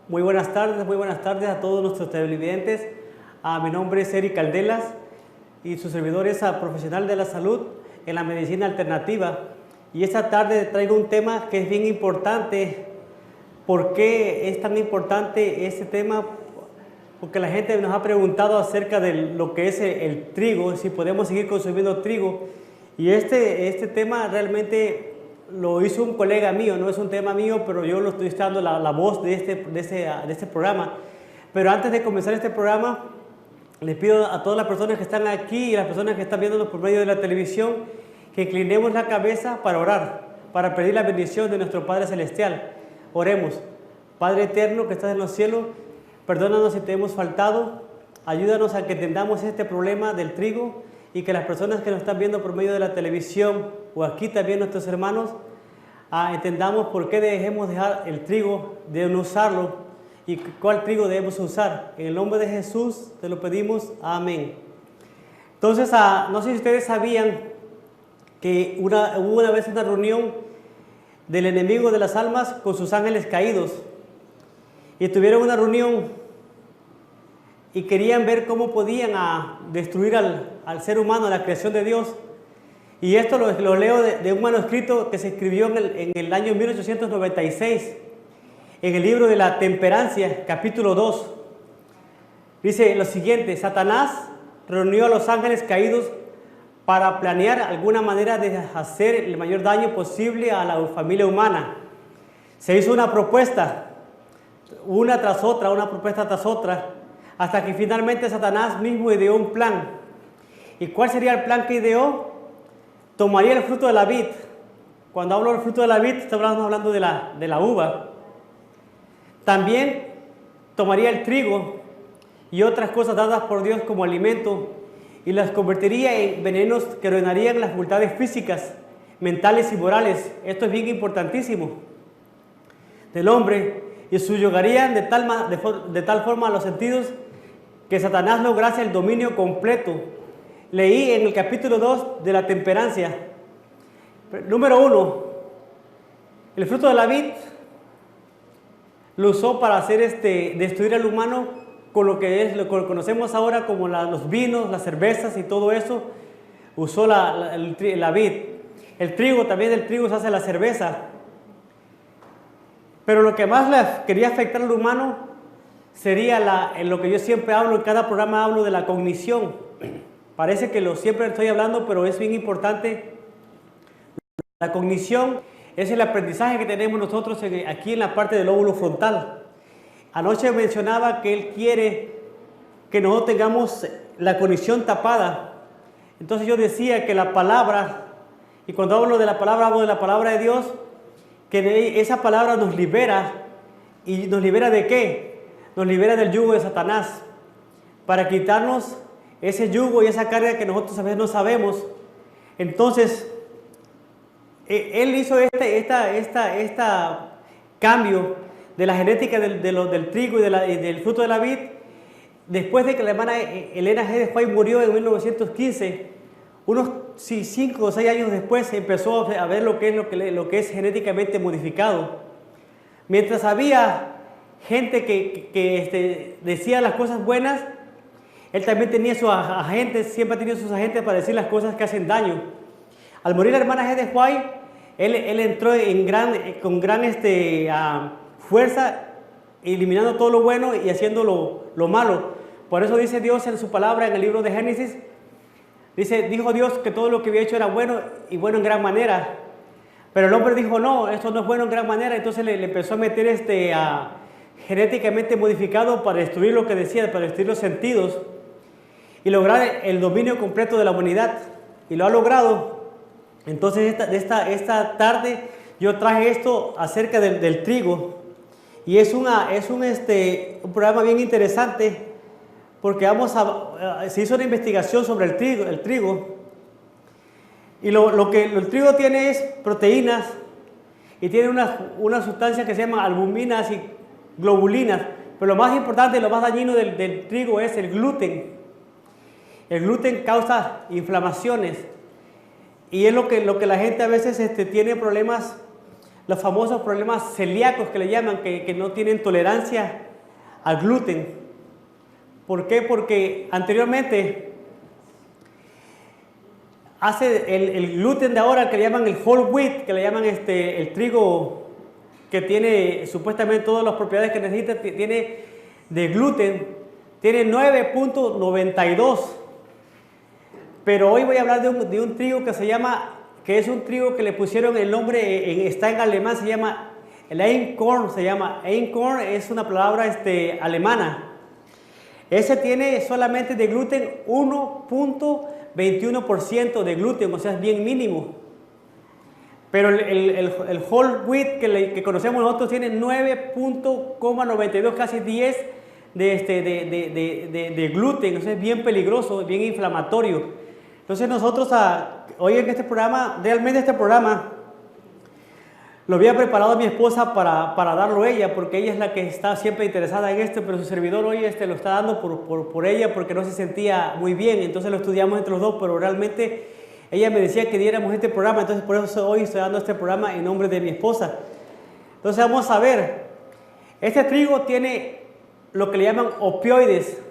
Muy buenas tardes a todos nuestros televidentes. Mi nombre es Eric Caldelas y su servidor es profesional de la salud en la medicina alternativa. Y esta tarde traigo un tema que es bien importante. ¿Por qué es tan importante este tema? Porque la gente nos ha preguntado acerca de lo que es el trigo, si podemos seguir consumiendo trigo. Y este tema realmente lo hizo un colega mío, no es un tema mío, pero yo lo estoy dando la voz de este programa. Pero antes de comenzar este programa, les pido a todas las personas que están aquí y las personas que están viéndonos por medio de la televisión, que inclinemos la cabeza para orar, para pedir la bendición de nuestro Padre Celestial. Oremos. Padre eterno que estás en los cielos, perdónanos si te hemos faltado, ayúdanos a que entendamos este problema del trigo y que las personas que nos están viendo por medio de la televisión o aquí también nuestros hermanos, entendamos por qué debemos dejar el trigo, de no usarlo y cuál trigo debemos usar. En el nombre de Jesús te lo pedimos, amén. Entonces, no sé si ustedes sabían que hubo una vez una reunión del enemigo de las almas con sus ángeles caídos y tuvieron una reunión y querían ver cómo podían destruir al ser humano, a la creación de Dios. Y esto lo leo de un manuscrito que se escribió en el año 1896, en el libro de la Temperancia, capítulo 2. Dice lo siguiente: Satanás reunió a los ángeles caídos para planear alguna manera de hacer el mayor daño posible a la familia humana. Se hizo una propuesta, una tras otra, una propuesta tras otra, hasta que finalmente Satanás mismo ideó un plan. ¿Y cuál sería el plan que ideó? Tomaría el fruto de la vid. Cuando hablo del fruto de la vid, estamos hablando de la uva. También tomaría el trigo y otras cosas dadas por Dios como alimento y las convertiría en venenos que arruinarían las facultades físicas, mentales y morales. Esto es bien importantísimo del hombre, y subyugarían de tal forma a los sentidos que Satanás lograse el dominio completo. Leí en el capítulo 2 de la Temperancia. Número 1, el fruto de la vid lo usó para destruir al humano con lo que conocemos ahora como los vinos, las cervezas y todo eso. Usó la vid. El trigo, también del trigo se hace la cerveza. Pero lo que más quería afectar al humano sería en lo que yo siempre hablo, en cada programa hablo de la cognición. Parece que siempre estoy hablando, pero es bien importante. La cognición es el aprendizaje que tenemos nosotros aquí en la parte del lóbulo frontal. Anoche mencionaba que él quiere que nosotros tengamos la cognición tapada. Entonces yo decía que la palabra, y cuando hablo de la palabra de Dios, que esa palabra nos libera. ¿Y nos libera de qué? Nos libera del yugo de Satanás, para quitarnos ese yugo y esa carga que nosotros a veces no sabemos. Entonces, él hizo este cambio de la genética del trigo y del fruto de la vid, después de que la hermana Elena G. White murió en 1915. Unos 5 o 6 años después empezó a ver lo que es genéticamente modificado. Mientras había gente que decía las cosas buenas, él también tenía sus agentes, siempre ha tenido sus agentes para decir las cosas que hacen daño. Al morir la hermana G. de White, él entró con gran fuerza, eliminando todo lo bueno y haciendo lo malo. Por eso dice Dios en su palabra en el libro de Génesis, dijo Dios que todo lo que había hecho era bueno y bueno en gran manera. Pero el hombre dijo, no, esto no es bueno en gran manera. Entonces le empezó a meter genéticamente modificado para destruir lo que decía, para destruir los sentidos y lograr el dominio completo de la humanidad. Y lo ha logrado. Entonces esta tarde yo traje esto acerca del trigo. Y es un programa bien interesante, porque se hizo una investigación sobre el trigo. Y lo que el trigo tiene es proteínas y tiene una sustancia que se llama albuminas y globulinas. Pero lo más importante, lo más dañino del trigo es el gluten. El gluten causa inflamaciones y es lo que la gente a veces tiene problemas los famosos problemas celíacos que le llaman, que no tienen tolerancia al gluten. ¿Por qué? Porque anteriormente el gluten de ahora, que le llaman el whole wheat, que le llaman el trigo que tiene supuestamente todas las propiedades que necesita, tiene de gluten, tiene 9.92. Pero hoy voy a hablar de un trigo que se llama, que es un trigo que le pusieron el nombre, está en alemán, se llama el Einkorn, se llama Einkorn, es una palabra alemana. Ese tiene solamente de gluten 1.21% de gluten, o sea, es bien mínimo. Pero el whole wheat que conocemos nosotros tiene 9.92, casi 10 de gluten, o sea, es bien peligroso, bien inflamatorio. Entonces nosotros hoy en este programa, realmente este programa lo había preparado a mi esposa para darlo a ella, porque ella es la que está siempre interesada en esto, pero su servidor hoy lo está dando por ella porque no se sentía muy bien. Entonces lo estudiamos entre los dos, pero realmente ella me decía que diéramos este programa, entonces por eso hoy estoy dando este programa en nombre de mi esposa. Entonces vamos a ver, este trigo tiene lo que le llaman opioides,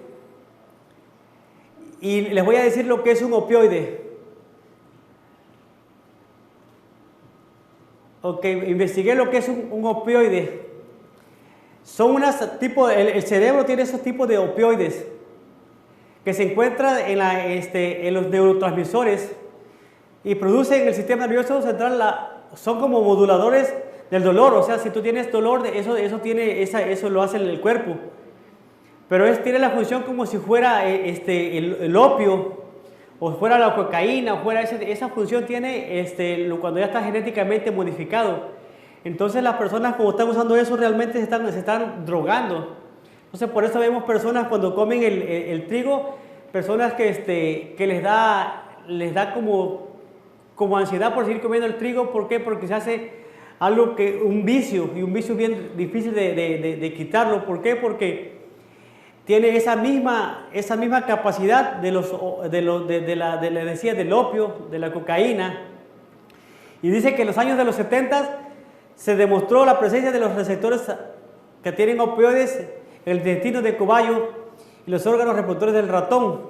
y les voy a decir lo que es un opioide. Ok, investigué lo que es un opioide. Son el cerebro tiene esos tipos de opioides que se encuentran en los neurotransmisores y producen en el sistema nervioso central, son como moduladores del dolor. O sea, si tú tienes dolor, eso lo hace el cuerpo. Pero tiene la función como si fuera el opio, o fuera la cocaína, o fuera esa función tiene cuando ya está genéticamente modificado. Entonces las personas, como están usando eso, realmente se están drogando. Entonces por eso vemos personas cuando comen el trigo, personas que les da como ansiedad por seguir comiendo el trigo. ¿Por qué? Porque se hace un vicio, y un vicio bien difícil de quitarlo. ¿Por qué? Porque tiene esa misma capacidad del opio, de la cocaína. Y dice que en los años de los 70 se demostró la presencia de los receptores que tienen opioides en el intestino de cobayo y los órganos reproductores del ratón.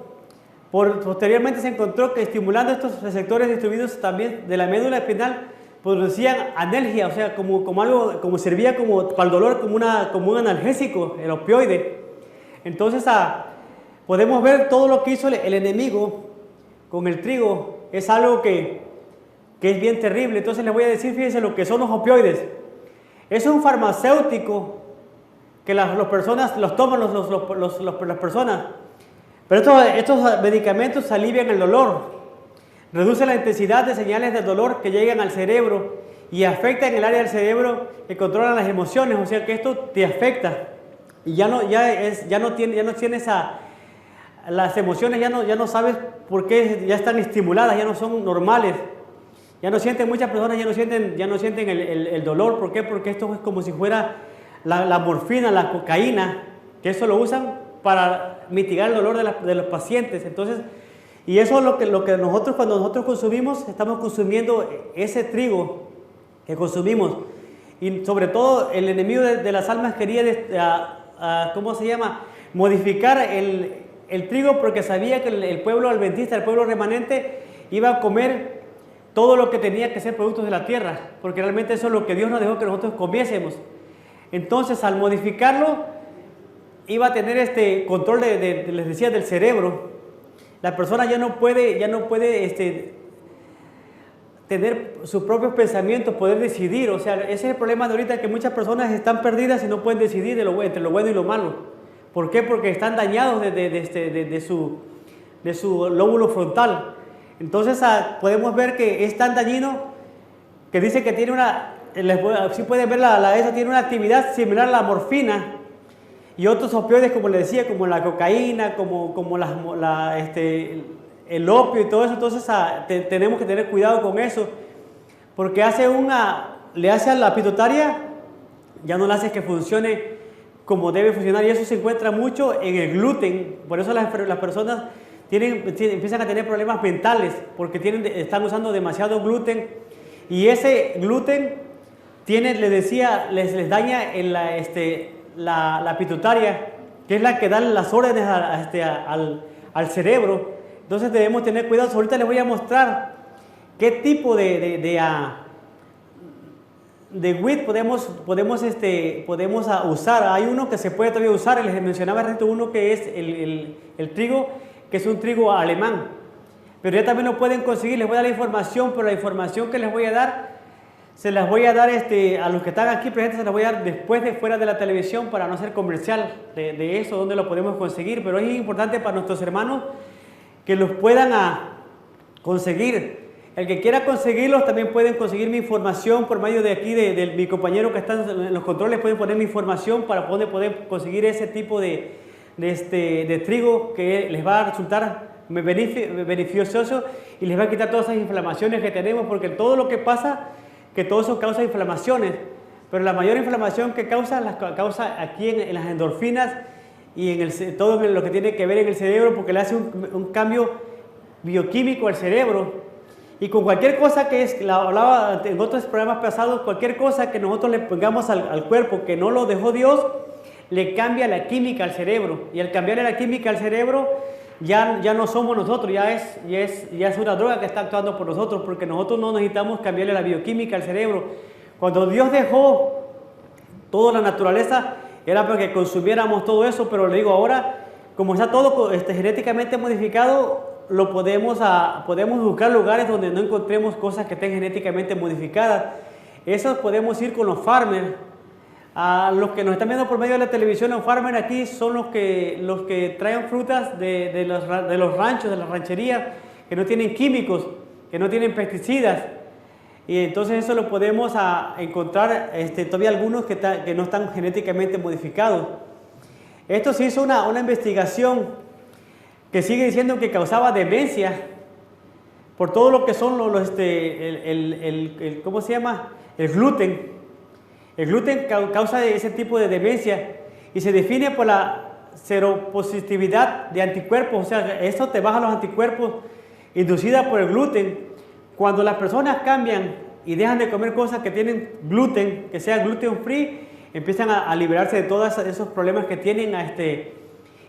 Posteriormente se encontró que estimulando estos receptores distribuidos también de la médula espinal producían analgia, o sea, como servía para el dolor, como un analgésico, el opioide. Entonces podemos ver todo lo que hizo el enemigo con el trigo. Es algo que es bien terrible. Entonces les voy a decir, fíjense lo que son los opioides. Es un farmacéutico que las personas los toman, las personas. Pero estos medicamentos alivian el dolor, reducen la intensidad de señales de dolor que llegan al cerebro y afectan el área del cerebro que controla las emociones. O sea que esto te afecta. Y ya no tienes las emociones, ya no sabes por qué ya están estimuladas, ya no son normales. Ya no sienten, muchas personas ya no sienten el dolor. ¿Por qué? Porque esto es como si fuera la morfina, la cocaína, que eso lo usan para mitigar el dolor de los pacientes. Entonces, y eso es lo que nosotros, cuando nosotros consumimos, estamos consumiendo ese trigo que consumimos. Y sobre todo el enemigo de las almas quería modificar el trigo, porque sabía que el pueblo adventista, el pueblo remanente, iba a comer todo lo que tenía que ser productos de la tierra, porque realmente eso es lo que Dios nos dejó que nosotros comiésemos. Entonces, al modificarlo, iba a tener control les decía, del cerebro. La persona ya no puede tener sus propios pensamientos, poder decidir. O sea, ese es el problema de ahorita, que muchas personas están perdidas y no pueden decidir entre lo bueno y lo malo. ¿Por qué? Porque están dañados de su lóbulo frontal. Entonces podemos ver que es tan dañino que dice que tiene si pueden ver esa tiene una actividad similar a la morfina y otros opioides, como les decía, como la cocaína, como el opio y todo eso. Entonces tenemos que tener cuidado con eso, porque le hace a la pituitaria, ya no le hace que funcione como debe funcionar, y eso se encuentra mucho en el gluten. Por eso las personas empiezan a tener problemas mentales, porque están usando demasiado gluten, y ese gluten les decía, les daña la pituitaria, que es la que da las órdenes al cerebro. Entonces debemos tener cuidado. Ahorita les voy a mostrar qué tipo de wheat podemos usar. Hay uno que se puede todavía usar, les mencionaba uno que es el trigo, que es un trigo alemán. Pero ya también lo pueden conseguir. Les voy a dar la información, pero la información que les voy a dar, se las voy a dar a los que están aquí presentes, se las voy a dar después de fuera de la televisión para no hacer comercial de eso, donde lo podemos conseguir. Pero es importante para nuestros hermanos que los puedan conseguir. El que quiera conseguirlos también pueden conseguir mi información por medio de aquí, de mi compañero que está en los controles, pueden poner mi información para poder conseguir ese tipo de trigo que les va a resultar beneficioso y les va a quitar todas esas inflamaciones que tenemos, porque todo lo que pasa, que todo eso causa inflamaciones, pero la mayor inflamación que causa aquí en las endorfinas y todo lo que tiene que ver en el cerebro, porque le hace un cambio bioquímico al cerebro. Y con cualquier cosa hablaba en otros programas pasados, cualquier cosa que nosotros le pongamos al cuerpo que no lo dejó Dios, le cambia la química al cerebro. Y al cambiarle la química al cerebro, ya no somos nosotros, ya es una droga que está actuando por nosotros, porque nosotros no necesitamos cambiarle la bioquímica al cerebro. Cuando Dios dejó toda la naturaleza, era para que consumiéramos todo eso, pero le digo ahora, como está todo genéticamente modificado, podemos buscar lugares donde no encontremos cosas que estén genéticamente modificadas. Eso podemos ir con los farmers. A los que nos están viendo por medio de la televisión, los farmers aquí son los que traen frutas de los ranchos, de las rancherías, que no tienen químicos, que no tienen pesticidas. Y entonces eso lo podemos encontrar, todavía algunos que no están genéticamente modificados. Esto se hizo una investigación que sigue diciendo que causaba demencia por todo lo que son ¿cómo se llama? El gluten. El gluten causa ese tipo de demencia y se define por la seropositividad de anticuerpos. O sea, esto te baja los anticuerpos inducida por el gluten. Cuando las personas cambian y dejan de comer cosas que tienen gluten, que sea gluten free, empiezan a liberarse de todos esos problemas que tienen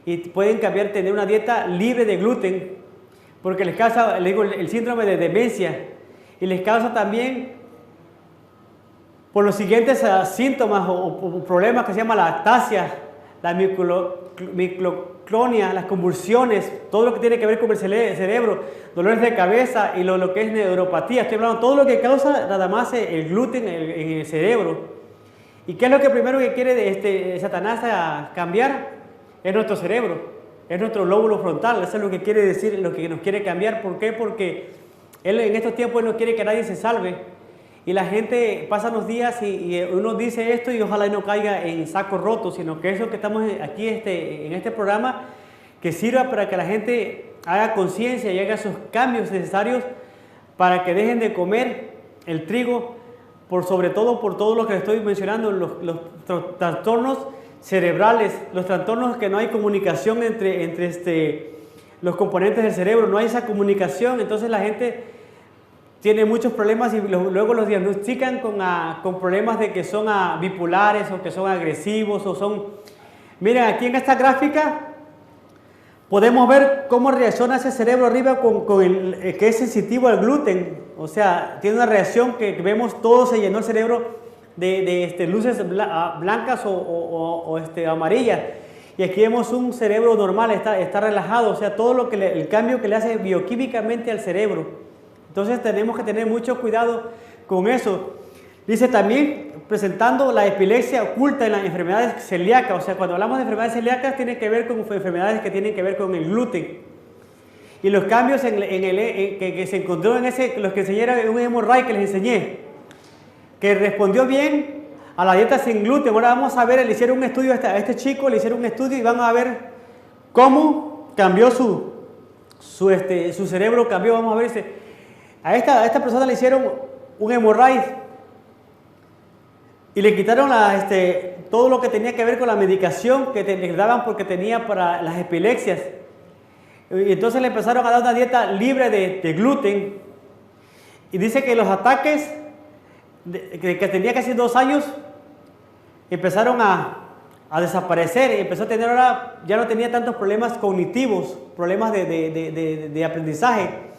y pueden tener una dieta libre de gluten, porque les causa, el síndrome de demencia, y les causa también por los siguientes síntomas o problemas que se llama la ataxia, la microclonia, las convulsiones, todo lo que tiene que ver con el cerebro, dolores de cabeza y lo que es neuropatía. Estoy hablando de todo lo que causa nada más el gluten en el cerebro. ¿Y qué es lo que primero que quiere Satanás cambiar? Es nuestro cerebro, es nuestro lóbulo frontal. Eso es lo que quiere decir, lo que nos quiere cambiar. ¿Por qué? Porque Él en estos tiempos no quiere que nadie se salve. Y la gente pasa los días y uno dice esto y ojalá no caiga en saco roto, sino que eso que estamos aquí en este programa, que sirva para que la gente haga conciencia y haga esos cambios necesarios para que dejen de comer el trigo, sobre todo por todo lo que les estoy mencionando, los trastornos cerebrales, los trastornos que no hay comunicación entre los componentes del cerebro, no hay esa comunicación, entonces la gente tiene muchos problemas y luego los diagnostican con problemas de que son bipolares o que son agresivos o son... Miren, aquí en esta gráfica podemos ver cómo reacciona ese cerebro arriba que es sensitivo al gluten, o sea, tiene una reacción que vemos todo se llenó el cerebro de luces blancas o amarillas, y aquí vemos un cerebro normal, está relajado, o sea, todo el cambio que le hace bioquímicamente al cerebro. Entonces tenemos que tener mucho cuidado con eso. Dice también, presentando la epilepsia oculta en las enfermedades celíacas, o sea, cuando hablamos de enfermedades celíacas tiene que ver con enfermedades que tienen que ver con el gluten. Y los cambios que se encontró los que enseñé era un hemorray que les enseñé, que respondió bien a la dieta sin gluten. Ahora vamos a ver, le hicieron un estudio a este chico, le hicieron un estudio y van a ver cómo cambió su cerebro, cambió. Vamos a ver, a esta persona le hicieron un hemorray y le quitaron todo lo que tenía que ver con la medicación que le daban porque tenía para las epilepsias. Y entonces le empezaron a dar una dieta libre de gluten. Y dice que los ataques que tenía casi 2 años, empezaron a desaparecer y empezó a tener ahora, ya no tenía tantos problemas cognitivos, problemas de aprendizaje.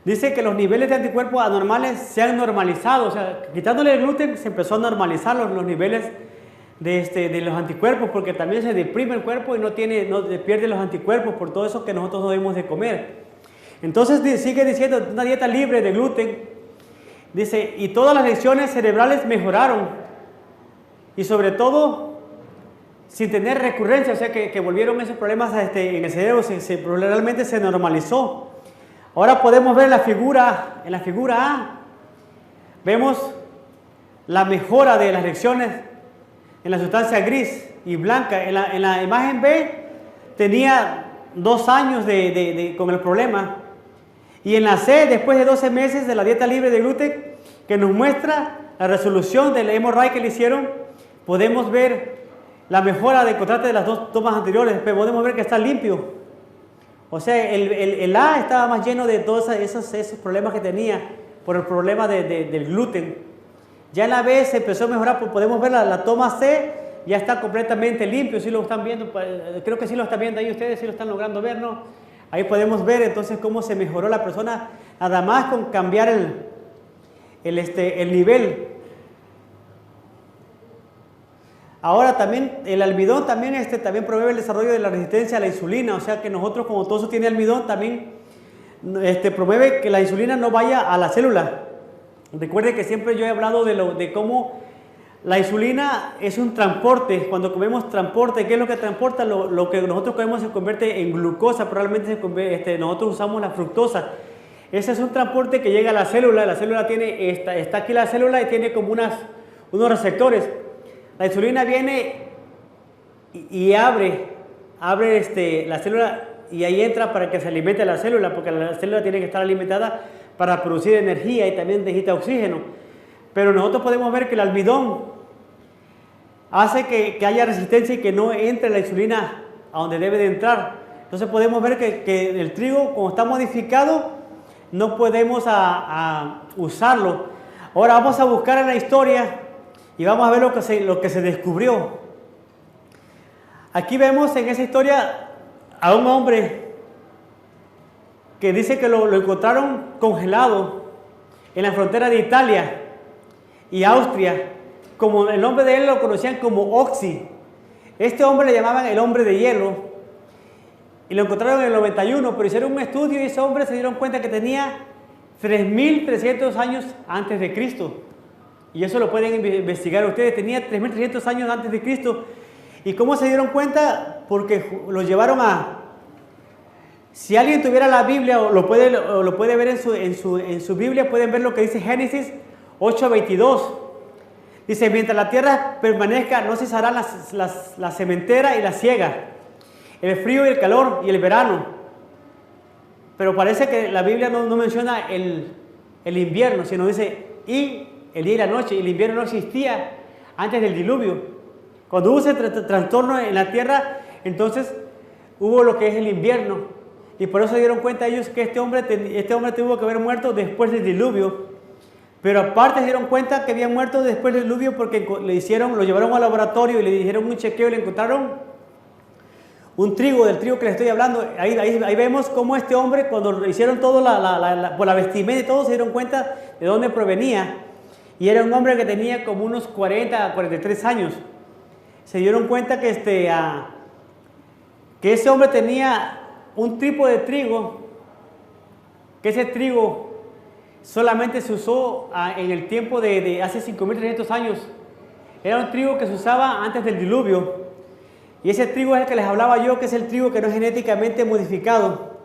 Dice que los niveles de anticuerpos anormales se han normalizado, o sea, quitándole el gluten se empezó a normalizar los niveles de los anticuerpos, porque también se deprime el cuerpo y no pierde los anticuerpos por todo eso que nosotros no debemos de comer. Entonces sigue diciendo, una dieta libre de gluten, dice, y todas las lesiones cerebrales mejoraron, y sobre todo sin tener recurrencia, o sea que volvieron esos problemas en el cerebro, realmente se normalizó. Ahora podemos ver en la figura A, vemos la mejora de las lesiones en la sustancia gris y blanca. En la imagen B tenía 2 años con el problema. Y en la C, después de 12 meses de la dieta libre de gluten, que nos muestra la resolución del MRI que le hicieron, podemos ver la mejora de contraste de las 2 tomas anteriores, pero podemos ver que está limpio. O sea, el A estaba más lleno de todos esos problemas que tenía por el problema del gluten. Ya en la B se empezó a mejorar, pues podemos ver la toma C, ya está completamente limpio, si lo están viendo, creo que sí lo están viendo ahí ustedes, sí lo están logrando ver, ¿no? Ahí podemos ver entonces cómo se mejoró la persona, nada más con cambiar el nivel. Ahora también el almidón también promueve el desarrollo de la resistencia a la insulina, o sea que nosotros, como todo eso tiene almidón, también promueve que la insulina no vaya a la célula. Recuerde que siempre yo he hablado de cómo la insulina es un transporte. Cuando comemos transporte, ¿qué es lo que transporta? Lo que nosotros comemos se convierte en glucosa, probablemente nosotros usamos la fructosa. Ese es un transporte que llega a la célula tiene, está aquí la célula y tiene como unos receptores. La insulina viene y abre la célula y ahí entra para que se alimente la célula, porque la célula tiene que estar alimentada para producir energía y también necesita oxígeno. Pero nosotros podemos ver que el almidón hace que haya resistencia y que no entre la insulina a donde debe de entrar. Entonces podemos ver que el trigo, como está modificado, no podemos usarlo. Ahora vamos a buscar en la historia y vamos a ver lo que se descubrió. Aquí vemos en esa historia a un hombre que dice que lo encontraron congelado en la frontera de Italia y Austria. Como el nombre de él lo conocían como Oxy. Este hombre le llamaban el hombre de hielo. Y lo encontraron en el 91, pero hicieron un estudio y ese hombre se dieron cuenta que tenía 3.300 años antes de Cristo. Y eso lo pueden investigar ustedes. Tenía 3.300 años antes de Cristo. ¿Y cómo se dieron cuenta? Porque lo llevaron Si alguien tuviera la Biblia o lo puede ver en su Biblia, pueden ver lo que dice Génesis 8:22. Dice, mientras la tierra permanezca, no cesarán la sementera y la siega, el frío y el calor y el verano. Pero parece que la Biblia no menciona el invierno, sino dice, y el día y la noche. Y el invierno no existía antes del diluvio. Cuando hubo ese trastorno en la tierra, entonces hubo lo que es el invierno. Y por eso se dieron cuenta ellos que este hombre tuvo que haber muerto después del diluvio. Pero aparte se dieron cuenta que había muerto después del diluvio porque lo llevaron al laboratorio y le dijeron un chequeo y le encontraron un trigo, del trigo que les estoy hablando. Ahí vemos cómo este hombre, cuando hicieron todo por la vestimenta y todo, se dieron cuenta de dónde provenía. Y era un hombre que tenía como unos 40 a 43 años. Se dieron cuenta que ese hombre tenía un tipo de trigo, que ese trigo solamente se usó en el tiempo de hace 5.300 años. Era un trigo que se usaba antes del diluvio. Y ese trigo es el que les hablaba yo, que es el trigo que no es genéticamente modificado.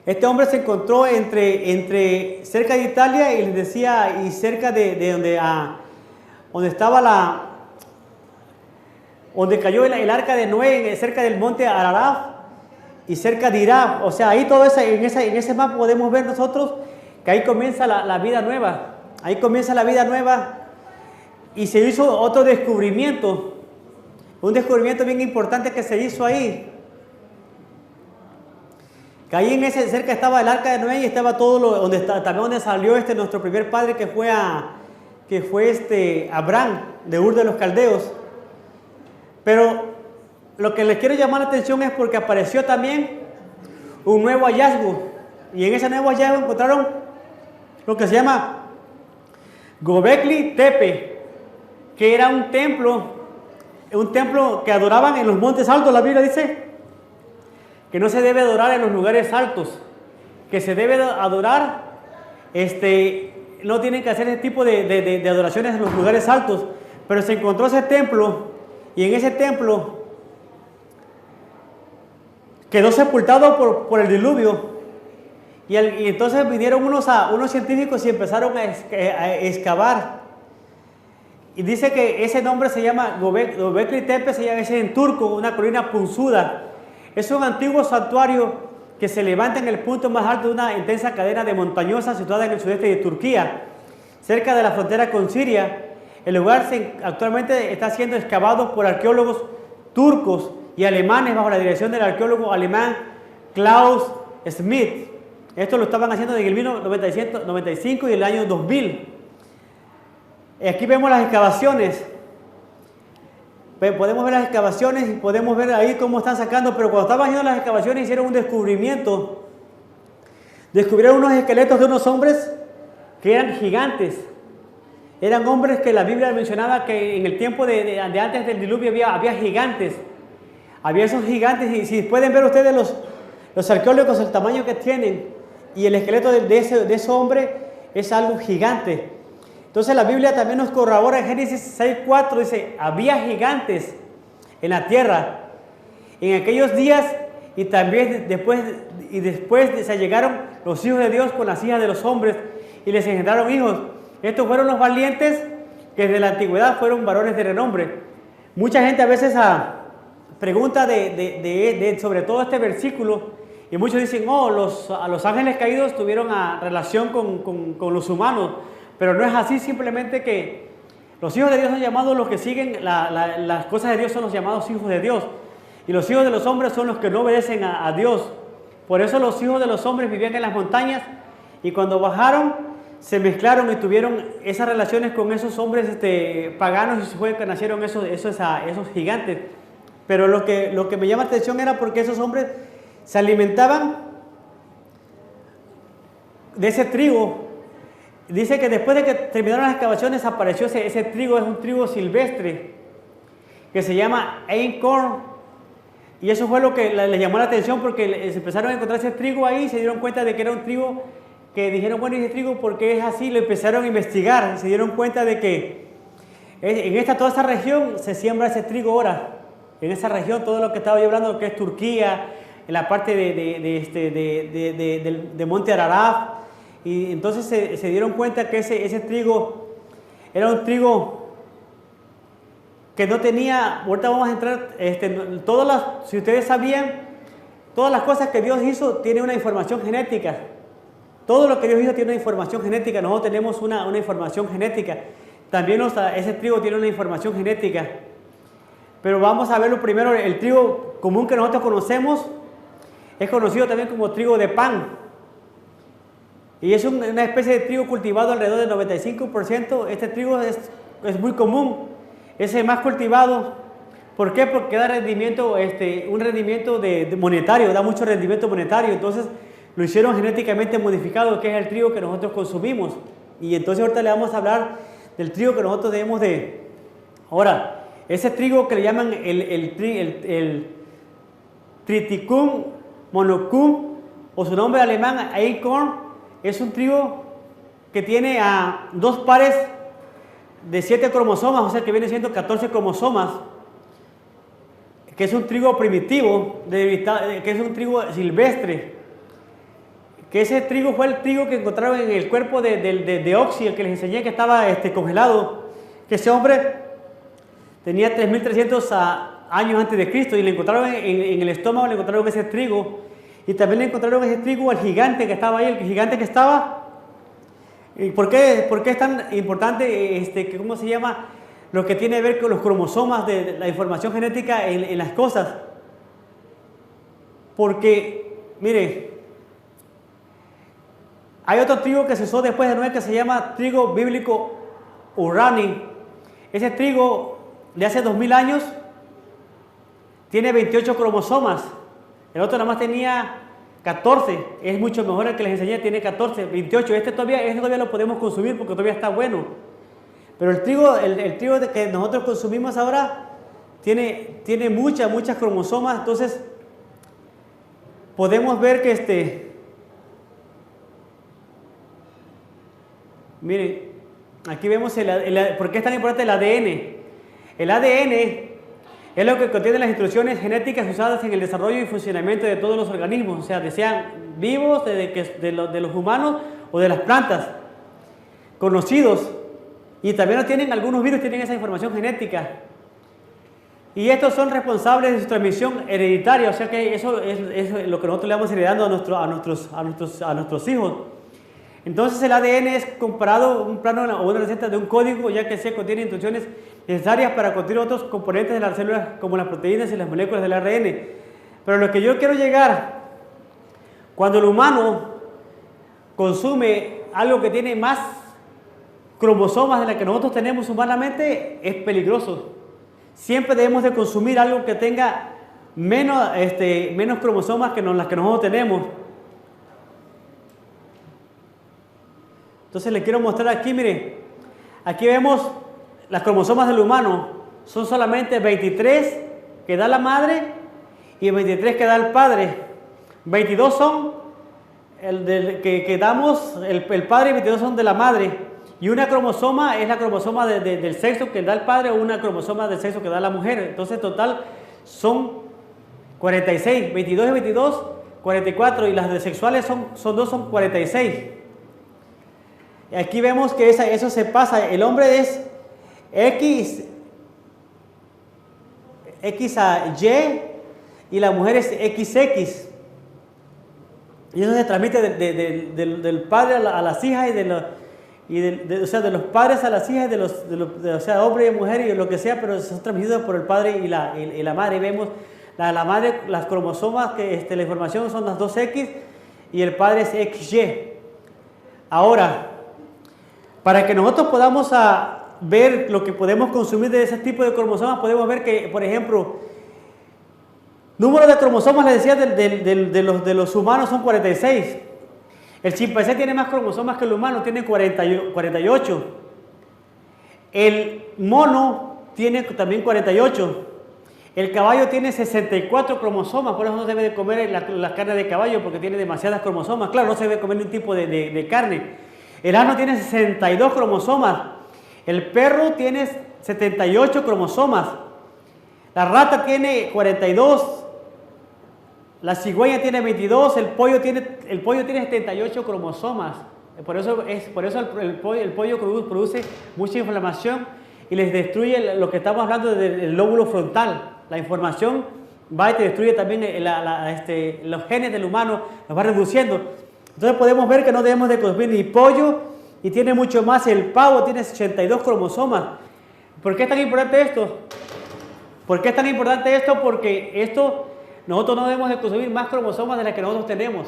Este hombre se encontró cerca de Italia y les decía, y cerca de donde estaba donde cayó el arca de Noé, cerca del monte Ararat y cerca de Irak. O sea, ahí todo eso, en ese mapa podemos ver nosotros que ahí comienza la vida nueva. Ahí comienza la vida nueva y se hizo otro descubrimiento. Un descubrimiento bien importante que se hizo ahí. Que ahí cerca estaba el arca de Noé y estaba todo también donde salió nuestro primer padre que fue que fue Abraham, de Ur de los Caldeos. Pero lo que les quiero llamar la atención es porque apareció también un nuevo hallazgo. Y en ese nuevo hallazgo encontraron lo que se llama Göbekli Tepe, que era un templo que adoraban en los montes altos. La Biblia dice que no se debe adorar en los lugares altos, que se debe adorar, no tienen que hacer ese tipo de adoraciones en los lugares altos. Pero se encontró ese templo, y en ese templo quedó sepultado por el diluvio. Y entonces vinieron unos científicos y empezaron a excavar. Y dice que ese nombre se llama Göbekli Tepe, se llama en turco, una colina punzuda. Es un antiguo santuario que se levanta en el punto más alto de una intensa cadena de montañosas situada en el sudeste de Turquía, cerca de la frontera con Siria. El lugar actualmente está siendo excavado por arqueólogos turcos y alemanes bajo la dirección del arqueólogo alemán Klaus Schmidt. Esto lo estaban haciendo en el 1995 y el año 2000. Aquí vemos las excavaciones. Podemos ver las excavaciones y podemos ver ahí cómo están sacando, pero cuando estaban haciendo las excavaciones hicieron un descubrimiento. Descubrieron unos esqueletos de unos hombres que eran gigantes. Eran hombres que la Biblia mencionaba que en el tiempo de antes del diluvio había gigantes. Había esos gigantes, y si pueden ver ustedes los arqueólogos, el tamaño que tienen, y el esqueleto de ese hombre es algo gigante. Entonces la Biblia también nos corrobora en Génesis 6:4, dice, había gigantes en la tierra en aquellos días, y también después se llegaron los hijos de Dios con las hijas de los hombres y les engendraron hijos. Estos fueron los valientes que desde la antigüedad fueron varones de renombre. Mucha gente a veces pregunta sobre todo este versículo, y muchos dicen, los ángeles caídos tuvieron relación con los humanos, pero no es así. Simplemente que los hijos de Dios son llamados, los que siguen las cosas de Dios son los llamados hijos de Dios, y los hijos de los hombres son los que no obedecen a Dios. Por eso los hijos de los hombres vivían en las montañas, y cuando bajaron se mezclaron y tuvieron esas relaciones con esos hombres paganos, y fue que nacieron esos gigantes. Pero lo que me llama la atención era porque esos hombres se alimentaban de ese trigo. Dice que después de que terminaron las excavaciones apareció ese trigo. Es un trigo silvestre que se llama einkorn, y eso fue lo que les llamó la atención, porque se empezaron a encontrar ese trigo ahí y se dieron cuenta de que era un trigo que dijeron, bueno, ¿y ese trigo por qué es así? Lo empezaron a investigar y se dieron cuenta de que en toda esta región se siembra ese trigo ahora. En esa región, todo lo que estaba yo hablando, que es Turquía, en la parte de Monte Ararat. Y entonces se dieron cuenta que ese trigo era un trigo que no tenía, ahorita vamos a entrar, si ustedes sabían, todas las cosas que Dios hizo tiene una información genética. Todo lo que Dios hizo tiene una información genética. Nosotros tenemos una información genética. También ese trigo tiene una información genética. Pero vamos a verlo primero. El trigo común que nosotros conocemos es conocido también como trigo de pan. Y es una especie de trigo cultivado alrededor del 95%. Este trigo es muy común. Es el más cultivado. ¿Por qué? Porque da rendimiento, un rendimiento monetario, da mucho rendimiento monetario. Entonces lo hicieron genéticamente modificado, que es el trigo que nosotros consumimos. Y entonces ahorita le vamos a hablar del trigo que nosotros debemos de... Ahora, ese trigo que le llaman el Triticum monocum, o su nombre alemán Einkorn, es un trigo que tiene dos pares de 7 cromosomas, o sea que viene siendo 14 cromosomas, que es un trigo primitivo, que es un trigo silvestre, que ese trigo fue el trigo que encontraron en el cuerpo de Oxy, el que les enseñé que estaba congelado, que ese hombre tenía 3.300 años antes de Cristo, y le encontraron en el estómago, le encontraron ese trigo, y también le encontraron ese trigo al gigante que estaba ahí, el gigante que estaba. ¿Y por qué es tan importante, cómo se llama, lo que tiene que ver con los cromosomas de la información genética en las cosas? Porque, mire, hay otro trigo que se usó después de Noé que se llama trigo bíblico Urani. Ese trigo de hace 2000 años tiene 28 cromosomas. El otro nada más tenía 14. Es mucho mejor el que les enseñé, tiene 14, 28. Este todavía lo podemos consumir porque todavía está bueno. Pero el trigo que nosotros consumimos ahora tiene muchas cromosomas. Entonces podemos ver que miren, aquí vemos ¿por qué es tan importante el ADN? El ADN es lo que contiene las instrucciones genéticas usadas en el desarrollo y funcionamiento de todos los organismos, o sea, sean vivos, de los humanos o de las plantas, conocidos. Y también algunos virus tienen esa información genética. Y estos son responsables de su transmisión hereditaria, o sea que eso es lo que nosotros le vamos heredando a nuestros hijos. Entonces el ADN es comparado un plano o una receta de un código, ya que se contiene instrucciones necesarias para contener otros componentes de las células como las proteínas y las moléculas del ARN. Pero lo que yo quiero llegar, cuando el humano consume algo que tiene más cromosomas de las que nosotros tenemos humanamente, es peligroso. Siempre debemos de consumir algo que tenga menos cromosomas que las que nosotros tenemos. Entonces les quiero mostrar aquí, mire, aquí vemos las cromosomas del humano, son solamente 23 que da la madre y 23 que da el padre. 22 son que damos el padre y 22 son de la madre. Y una cromosoma es la cromosoma del sexo que da el padre o una cromosoma del sexo que da la mujer. Entonces en total son 46, 22 y 22, 44 y las de sexuales son 46. Aquí vemos que eso se pasa. El hombre es X a Y y la mujer es XX. Y eso se transmite del padre a las hijas o sea, de los padres a las hijas, o sea, hombre y mujer y lo que sea, pero son transmitidos por el padre y la madre. Y vemos la madre, las cromosomas, la información son las 2X y el padre es XY. Ahora, para que nosotros podamos ver lo que podemos consumir de ese tipo de cromosomas, podemos ver que, por ejemplo, número de cromosomas, les decía, de los humanos son 46. El chimpancé tiene más cromosomas que el humano, tiene 48. El mono tiene también 48. El caballo tiene 64 cromosomas, por eso no se debe de comer la carne de caballo porque tiene demasiadas cromosomas. Claro, no se debe comer ningún tipo de carne. El asno tiene 62 cromosomas. El perro tiene 78 cromosomas. La rata tiene 42. La cigüeña tiene 22. El pollo tiene 78 cromosomas. Por eso el pollo produce mucha inflamación y les destruye lo que estamos hablando del lóbulo frontal. La información va y te destruye también los genes del humano, los va reduciendo. Entonces podemos ver que no debemos de consumir ni pollo y tiene mucho más. El pavo tiene 82 cromosomas. ¿Por qué es tan importante esto? ¿Por qué es tan importante esto? Porque nosotros no debemos de consumir más cromosomas de las que nosotros tenemos.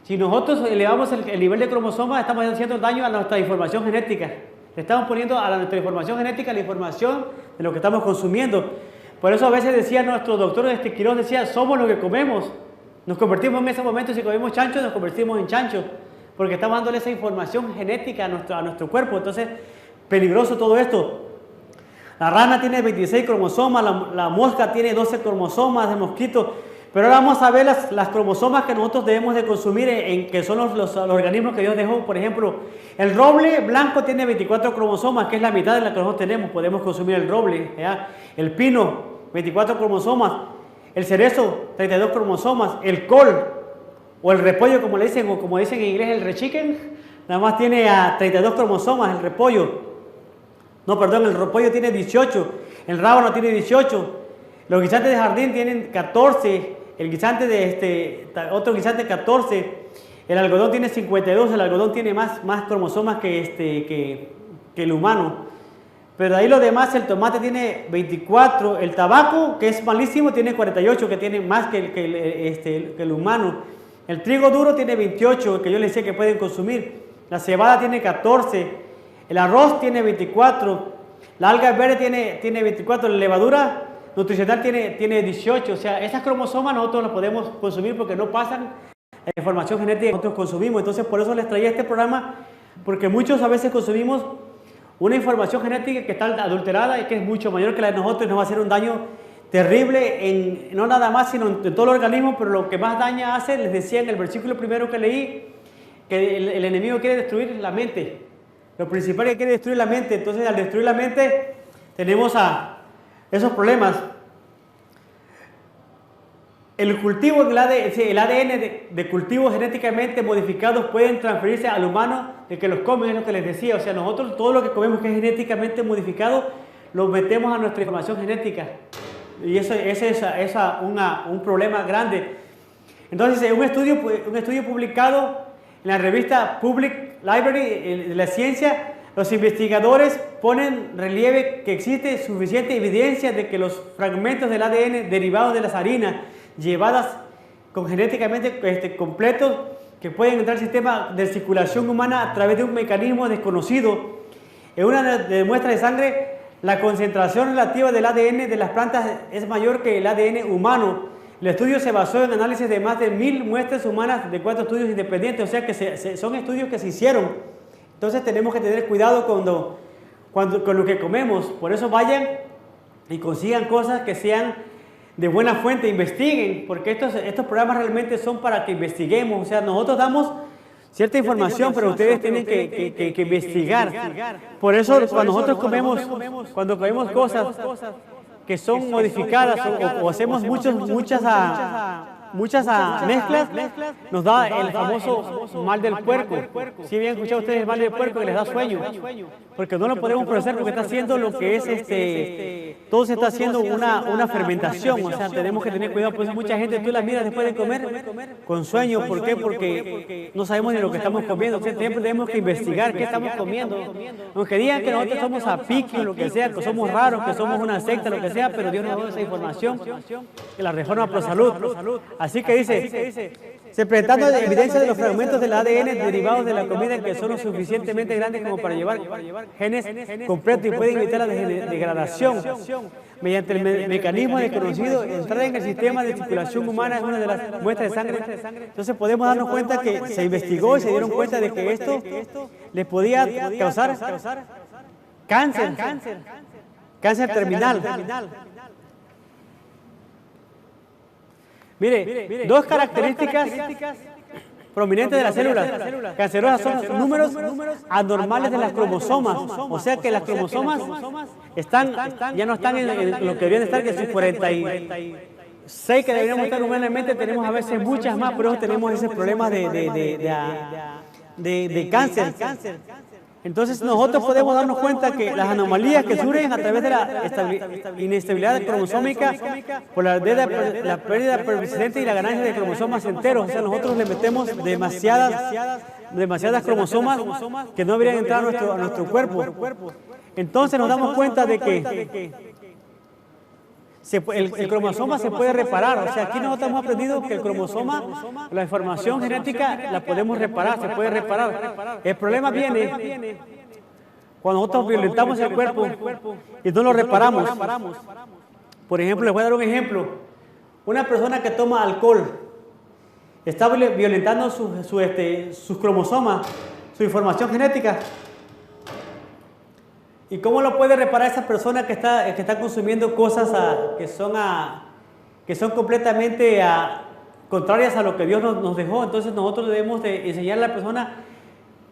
Si nosotros elevamos el nivel de cromosomas, estamos haciendo daño a nuestra información genética. Le estamos poniendo a nuestra información genética la información de lo que estamos consumiendo. Por eso a veces decía nuestro doctor Quirós, decía, somos lo que comemos. Nos convertimos en ese momento, si comemos chancho, nos convertimos en chancho, porque estamos dándole esa información genética a nuestro cuerpo. Entonces, peligroso todo esto. La rana tiene 26 cromosomas, la mosca tiene 12 cromosomas de mosquito. Pero ahora vamos a ver las cromosomas que nosotros debemos de consumir, que son los organismos que Dios dejó. Por ejemplo, el roble blanco tiene 24 cromosomas, que es la mitad de la que nosotros tenemos. Podemos consumir el roble, ¿ya? El pino, 24 cromosomas. El cerezo, 32 cromosomas. El col o el repollo, como le dicen, o como dicen en inglés, el rechicken, nada más tiene 32 cromosomas el repollo. No, perdón, el repollo tiene 18. El rábano tiene 18. Los guisantes de jardín tienen 14. El guisante otro guisante 14. El algodón tiene 52. El algodón tiene más cromosomas que el humano. Pero ahí lo demás, el tomate tiene 24, el tabaco, que es malísimo, tiene 48, que tiene más que el humano. El trigo duro tiene 28, que yo les decía que pueden consumir. La cebada tiene 14. El arroz tiene 24, la alga verde tiene 24, la levadura nutricional tiene 18. O sea, esas cromosomas nosotros las podemos consumir porque no pasan la información genética que nosotros consumimos. Entonces, por eso les traía este programa, porque muchos a veces consumimos una información genética que está adulterada y que es mucho mayor que la de nosotros y nos va a hacer un daño terrible, no nada más, sino en todo el organismo, pero lo que más daño hace, les decía en el versículo primero que leí, que el enemigo quiere destruir la mente. Lo principal es que quiere destruir la mente. Entonces, al destruir la mente, tenemos esos problemas. El cultivo, el ADN de cultivos genéticamente modificados pueden transferirse al humano de que los comen, es lo que les decía. O sea, nosotros todo lo que comemos que es genéticamente modificado, lo metemos a nuestra información genética. Y eso es un problema grande. Entonces, un estudio publicado en la revista Public Library de la ciencia, los investigadores ponen relieve que existe suficiente evidencia de que los fragmentos del ADN derivados de las harinas llevadas con genéticamente completos que pueden entrar al sistema de circulación humana a través de un mecanismo desconocido. En una de muestras de sangre, la concentración relativa del ADN de las plantas es mayor que el ADN humano. El estudio se basó en análisis de más de 1000 muestras humanas de 4 estudios independientes, o sea que son estudios que se hicieron. Entonces tenemos que tener cuidado con lo que comemos. Por eso vayan y consigan cosas que sean de buena fuente, investiguen, porque estos programas realmente son para que investiguemos. O sea, nosotros damos cierta información, pero ustedes tienen que investigar. Por eso cuando nosotros comemos cosas que son modificadas o hacemos muchas mezclas, nos da el famoso mal del puerco. Si bien escuchado ustedes el mal del puerco que les da sueño, porque no lo podemos procesar porque está haciendo lo que es todo se está haciendo una fermentación. O sea, tenemos que tener cuidado. Por eso mucha gente tú la miras después de comer con sueño. ¿Por qué? Porque no sabemos ni lo que estamos comiendo. O sea, siempre tenemos que investigar qué estamos comiendo. Aunque digan que nosotros somos apiquio, lo que sea, que somos raros, que somos una secta, lo que sea, pero Dios nos da esa información que la Reforma Pro Salud. Así que dice, se presentando evidencia de los fragmentos del ADN derivados de la comida que son lo suficientemente grandes como para llevar genes completos y pueden evitar la degradación. Mediante el mecanismo desconocido, entrar en el sistema de circulación humana es una de las muestras de sangre. Entonces podemos darnos cuenta que se investigó y se dieron cuenta de que esto les podía causar cáncer terminal. Mire, dos características prominentes de las células cancerosas son números anormales de las cromosomas. O sea que las cromosomas ya no están en lo que deberían estar, que son 46 que deberíamos estar humanamente. Tenemos a veces muchas más, pero tenemos ese problema de cáncer. Entonces nosotros podemos darnos cuenta que las anomalías que surgen a través de la inestabilidad cromosómica por la pérdida persistente y la ganancia de cromosomas enteros. O sea, nosotros le metemos demasiadas cromosomas que no deberían entrar a nuestro cuerpo. Entonces nos damos cuenta de que el cromosoma se puede reparar. O sea, aquí nosotros hemos aprendido que el cromosoma, la información genética, la podemos reparar, se puede reparar. El problema viene cuando nosotros violentamos el cuerpo y no lo reparamos. Por ejemplo, les voy a dar un ejemplo. Una persona que toma alcohol está violentando sus cromosomas, su información genética. ¿Y cómo lo puede reparar esa persona que está consumiendo cosas que son completamente contrarias a lo que Dios nos dejó? Entonces nosotros debemos de enseñarle a la persona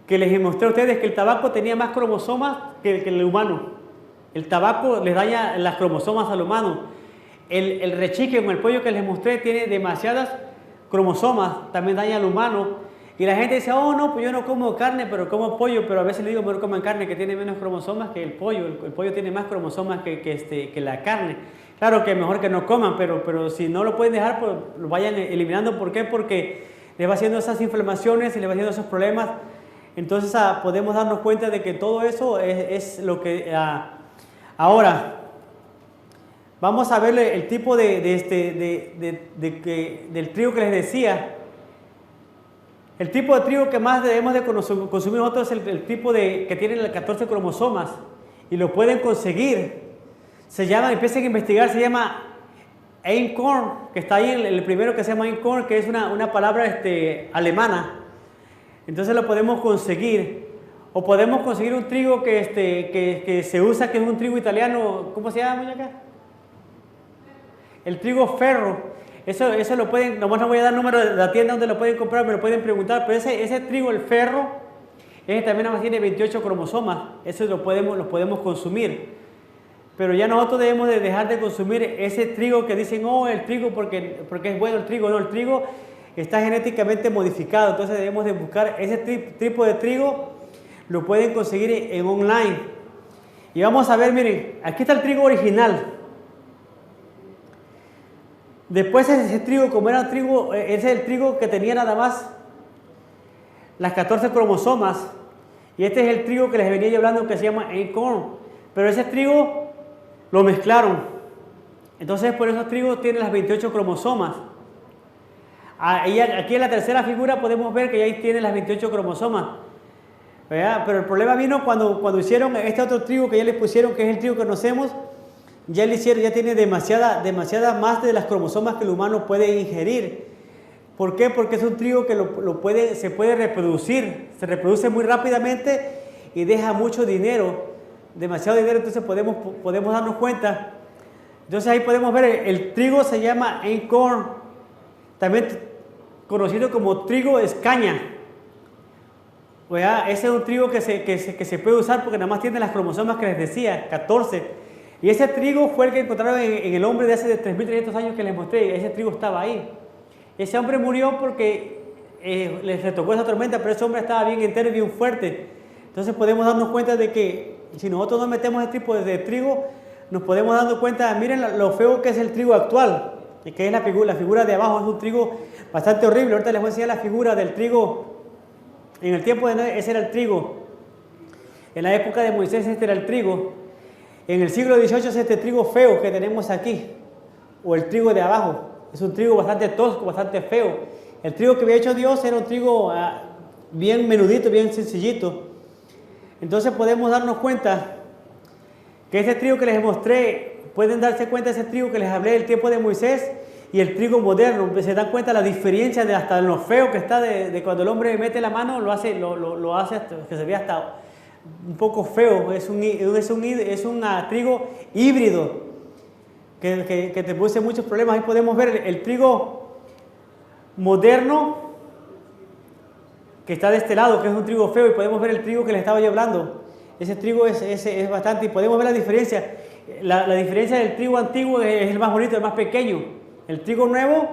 que les mostré a ustedes que el tabaco tenía más cromosomas que el humano. El tabaco les daña las cromosomas al humano. El rechique o el pollo que les mostré tiene demasiadas cromosomas, también daña al humano. Y la gente dice, oh no, pues yo no como carne, pero como pollo. Pero a veces le digo, mejor coman carne que tiene menos cromosomas que el pollo. El pollo tiene más cromosomas que la carne. Claro que mejor que no coman, pero si no lo pueden dejar, pues lo vayan eliminando. ¿Por qué? Porque les va haciendo esas inflamaciones y les va haciendo esos problemas. Entonces podemos darnos cuenta de que todo eso es lo que... Ahora, vamos a ver el tipo del trigo que les decía. El tipo de trigo que más debemos de consumir nosotros es el tipo que tiene las 14 cromosomas y lo pueden conseguir. Se llama, empiecen a investigar, se llama Einkorn, que está ahí el primero que se llama Einkorn, que es una palabra alemana. Entonces lo podemos conseguir. O podemos conseguir un trigo que se usa, que es un trigo italiano. ¿Cómo se llama, muñeca? El trigo ferro. Eso lo pueden, nomás no voy a dar número de la tienda donde lo pueden comprar, me lo pueden preguntar. Pero ese trigo, el ferro, ese también nada más tiene 28 cromosomas. Eso lo podemos consumir. Pero ya nosotros debemos de dejar de consumir ese trigo que dicen, oh, el trigo porque es bueno el trigo. No, el trigo está genéticamente modificado. Entonces debemos de buscar ese tipo de trigo. Lo pueden conseguir en online. Y vamos a ver, miren, aquí está el trigo original. Después ese trigo, como era trigo, ese es el trigo que tenía nada más las 14 cromosomas. Y este es el trigo que les venía yo hablando que se llama Einkorn. Pero ese trigo lo mezclaron. Entonces por eso el trigo tiene las 28 cromosomas. Aquí en la tercera figura podemos ver que ya ahí tiene las 28 cromosomas. ¿Verdad? Pero el problema vino cuando hicieron este otro trigo que ya le pusieron, que es el trigo que conocemos. Ya tiene demasiada más de las cromosomas que el humano puede ingerir. ¿Por qué? Porque es un trigo que se puede reproducir, se reproduce muy rápidamente y deja mucho dinero, demasiado dinero, entonces podemos darnos cuenta. Entonces ahí podemos ver, el trigo se llama Einkorn, también conocido como trigo escaña. ¿Verdad? Ese es un trigo que se puede usar porque nada más tiene las cromosomas que les decía, 14. Y ese trigo fue el que encontraron en el hombre de hace 3.300 años que les mostré. Ese trigo estaba ahí. Ese hombre murió porque les tocó esa tormenta, pero ese hombre estaba bien entero y bien fuerte. Entonces podemos darnos cuenta de que si nosotros no metemos ese tipo de trigo, nos podemos dar cuenta, miren lo feo que es el trigo actual, que es la figura de abajo, es un trigo bastante horrible. Ahorita les voy a enseñar la figura del trigo. En el tiempo de Noé, ese era el trigo. En la época de Moisés, este era el trigo. En el siglo XVIII es este trigo feo que tenemos aquí, o el trigo de abajo. Es un trigo bastante tosco, bastante feo. El trigo que había hecho Dios era un trigo bien menudito, bien sencillito. Entonces podemos darnos cuenta que ese trigo que les mostré, pueden darse cuenta de ese trigo que les hablé del tiempo de Moisés y el trigo moderno. Se dan cuenta la diferencia de hasta lo feo que está de cuando el hombre mete la mano, lo hace hasta que se ve hasta un poco feo. Es un trigo híbrido que te produce muchos problemas. Ahí podemos ver el trigo moderno que está de este lado, que es un trigo feo, y podemos ver el trigo que les estaba yo hablando. Ese trigo es bastante, y podemos ver la diferencia. La diferencia del trigo antiguo es el más bonito, el más pequeño. El trigo nuevo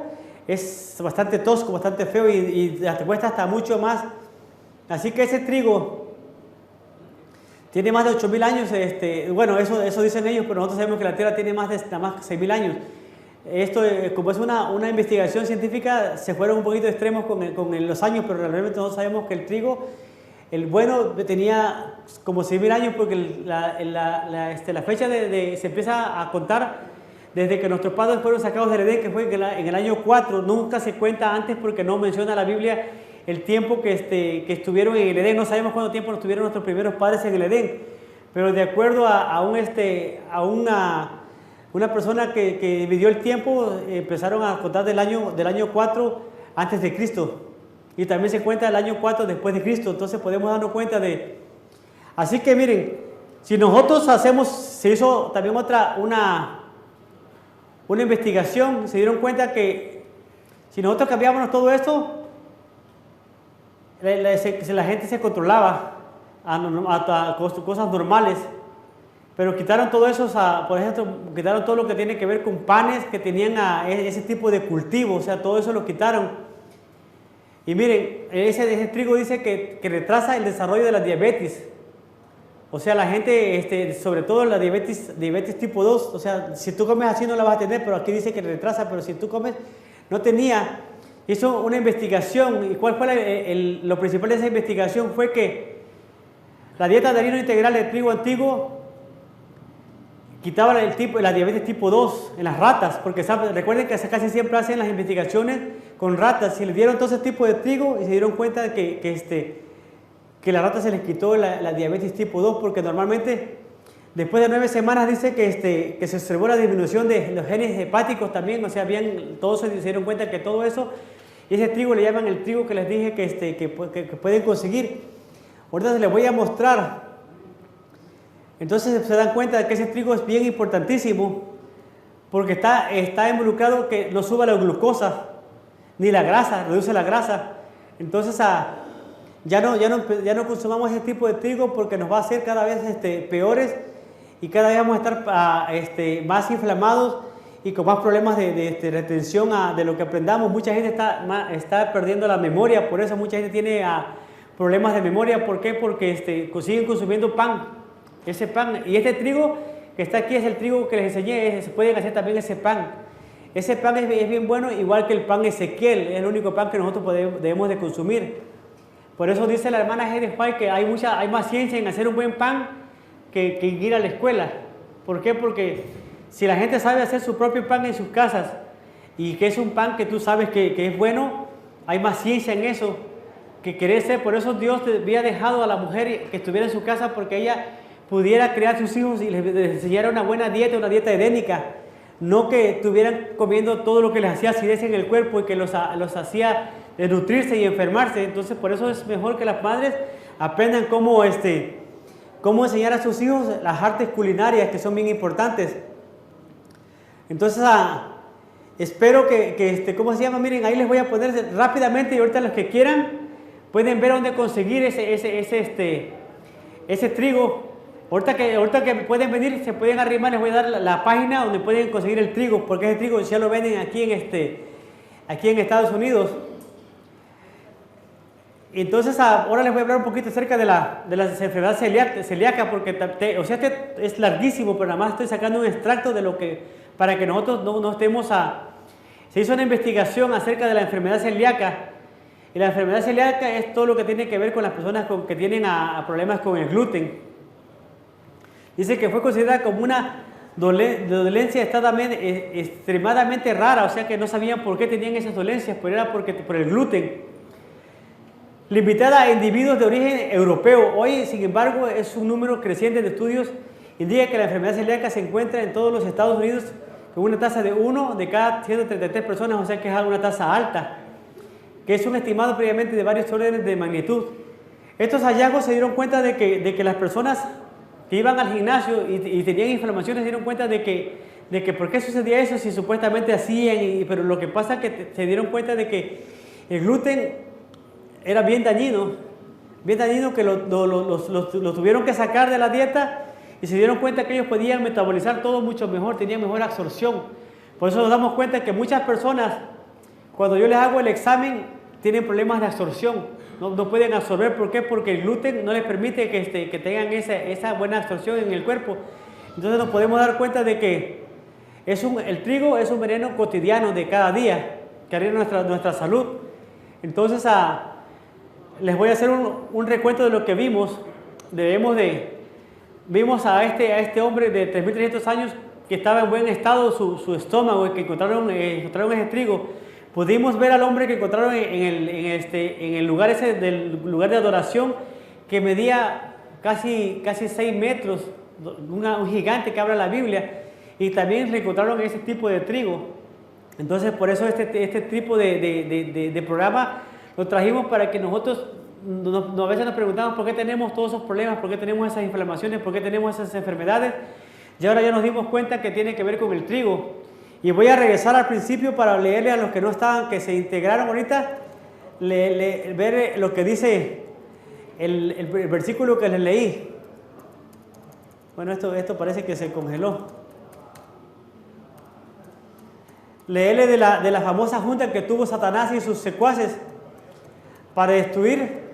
es bastante tosco, bastante feo y te cuesta hasta mucho más. Así que ese trigo tiene más de 8.000 años, bueno, eso dicen ellos, pero nosotros sabemos que la Tierra tiene más de 6.000 años. Esto, como es una investigación científica, se fueron un poquito extremos con los años, pero realmente nosotros sabemos que el trigo, el bueno, tenía como 6.000 años, porque la fecha se empieza a contar desde que nuestros padres fueron sacados del Edén, que fue en el año 4, nunca se cuenta antes porque no menciona la Biblia el tiempo que estuvieron en el Edén. No sabemos cuánto tiempo estuvieron nuestros primeros padres en el Edén, pero de acuerdo a una persona que midió el tiempo, empezaron a contar del año 4 antes de Cristo, y también se cuenta del año 4 después de Cristo. Entonces podemos darnos cuenta así que miren, si nosotros se hizo también una investigación, se dieron cuenta que si nosotros cambiábamos todo esto, la gente se controlaba a cosas normales, pero quitaron todo eso, por ejemplo, quitaron todo lo que tiene que ver con panes que tenían ese tipo de cultivo, o sea, todo eso lo quitaron. Y miren, ese trigo dice que retrasa el desarrollo de la diabetes. O sea, la gente, sobre todo la diabetes tipo 2, o sea, si tú comes así no la vas a tener, pero aquí dice que retrasa, pero si tú comes, no tenía. Hizo una investigación, y ¿cuál fue lo principal de esa investigación? Fue que la dieta de harina integral de trigo antiguo quitaba la diabetes tipo 2 en las ratas, porque recuerden que casi siempre hacen las investigaciones con ratas, y le dieron todo ese tipo de trigo y se dieron cuenta de que la rata se les quitó la diabetes tipo 2, porque normalmente después de 9 semanas dice que se observó la disminución de los genes hepáticos también, o sea, todos se dieron cuenta que todo eso, y ese trigo le llaman el trigo que les dije que pueden conseguir. Ahorita se les voy a mostrar. Entonces se dan cuenta de que ese trigo es bien importantísimo, porque está involucrado que no suba la glucosa ni la grasa, reduce la grasa. Entonces ya no consumamos ese tipo de trigo, porque nos va a hacer cada vez peores, y cada vez vamos a estar más inflamados y con más problemas de retención de lo que aprendamos. Mucha gente está perdiendo la memoria, por eso mucha gente tiene problemas de memoria. ¿Por qué? Porque siguen consumiendo pan. Ese pan, y este trigo que está aquí es el trigo que les enseñé, se pueden hacer también ese pan. Ese pan es bien bueno, igual que el pan Ezequiel, es el único pan que nosotros debemos de consumir. Por eso dice la hermana Helen White que hay más ciencia en hacer un buen pan que ir a la escuela. ¿Por qué? Porque si la gente sabe hacer su propio pan en sus casas, y que es un pan que tú sabes que es bueno, hay más ciencia en eso que querer ser. Por eso Dios había dejado a la mujer que estuviera en su casa, porque ella pudiera criar sus hijos y les enseñara una buena dieta, una dieta edénica, no que estuvieran comiendo todo lo que les hacía acidez en el cuerpo y que los hacía nutrirse y enfermarse. Entonces por eso es mejor que las madres aprendan cómo enseñar a sus hijos las artes culinarias, que son bien importantes. Entonces espero ¿cómo se llama? Miren, ahí les voy a poner rápidamente, y ahorita los que quieran pueden ver dónde conseguir ese trigo. Ahorita que pueden venir, se pueden arrimar, les voy a dar la página donde pueden conseguir el trigo, porque ese trigo ya lo venden aquí en Estados Unidos. Entonces ahora les voy a hablar un poquito acerca de la enfermedad celíaca, porque es larguísimo, pero nada más estoy sacando un extracto de para que nosotros no estemos Se hizo una investigación acerca de la enfermedad celíaca, y la enfermedad celíaca es todo lo que tiene que ver con las personas que tienen problemas con el gluten. Dice que fue considerada como una dolencia extremadamente rara, o sea que no sabían por qué tenían esas dolencias, pero era por el gluten. Limitada a individuos de origen europeo. Hoy, sin embargo, es un número creciente de estudios indica que la enfermedad celíaca se encuentra en todos los Estados Unidos con una tasa de 1 de cada 133 personas, o sea que es una tasa alta, que es un estimado previamente de varios órdenes de magnitud. Estos hallazgos se dieron cuenta de que las personas que iban al gimnasio y tenían inflamaciones se dieron cuenta de que por qué sucedía eso si supuestamente hacían, pero lo que pasa es que se dieron cuenta de que el gluten era bien dañino que lo tuvieron que sacar de la dieta, y se dieron cuenta que ellos podían metabolizar todo mucho mejor, tenían mejor absorción. Por eso nos damos cuenta que muchas personas, cuando yo les hago el examen, tienen problemas de absorción, no pueden absorber. ¿Por qué? Porque el gluten no les permite que tengan esa buena absorción en el cuerpo. Entonces nos podemos dar cuenta de que el trigo es un veneno cotidiano de cada día que arruina nuestra salud. Entonces les voy a hacer un recuento de lo que vimos. Vimos a este hombre de 3.300 años que estaba en buen estado su estómago, y que encontraron ese trigo. Pudimos ver al hombre que encontraron en el lugar del lugar de adoración, que medía casi 6 metros, un gigante que habla la Biblia, y también le encontraron ese tipo de trigo. Entonces por eso este tipo de programa lo trajimos, para que nosotros a veces nos preguntamos por qué tenemos todos esos problemas, por qué tenemos esas inflamaciones, por qué tenemos esas enfermedades, y ahora ya nos dimos cuenta que tiene que ver con el trigo. Y voy a regresar al principio para leerle a los que no estaban, que se integraron ahorita, ver lo que dice el versículo que les leí. Bueno, esto parece que se congeló. Leerle de la famosa junta que tuvo Satanás y sus secuaces para destruir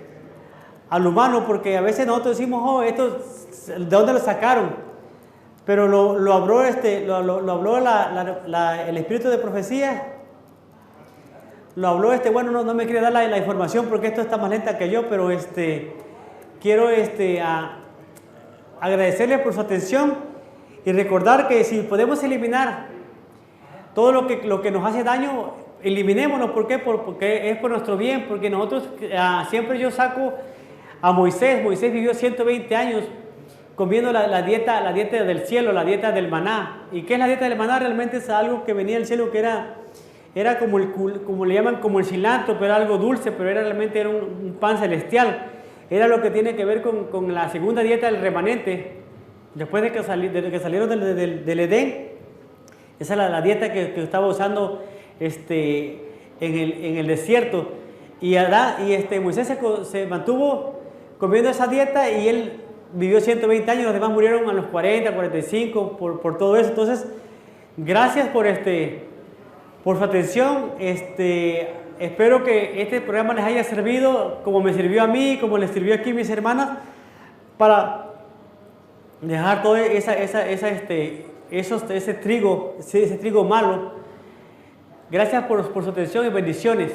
al humano, porque a veces nosotros decimos, esto, ¿de dónde lo sacaron? Pero lo habló el espíritu de profecía. Lo habló bueno, no me quiere dar la información porque esto está más lenta que yo, pero quiero agradecerle por su atención, y recordar que si podemos eliminar todo lo que nos hace daño, eliminémoslo. ¿Por qué? Porque es por nuestro bien, porque nosotros, siempre yo saco a Moisés. Moisés vivió 120 años comiendo la dieta del cielo, la dieta del maná. ¿Y qué es la dieta del maná? Realmente es algo que venía del cielo, que era como le llaman, como el cilantro, pero era algo dulce, pero realmente era un pan celestial. Era lo que tiene que ver con la segunda dieta del remanente, después de que salieron del Edén. Esa es la dieta que estaba usando en el desierto. Y Moisés se mantuvo comiendo esa dieta, y él vivió 120 años, los demás murieron a los 40, 45 por todo eso. Entonces, gracias por su atención. Espero que este programa les haya servido como me sirvió a mí, como les sirvió aquí a mis hermanas, para dejar todo ese trigo malo. Gracias por su atención y bendiciones.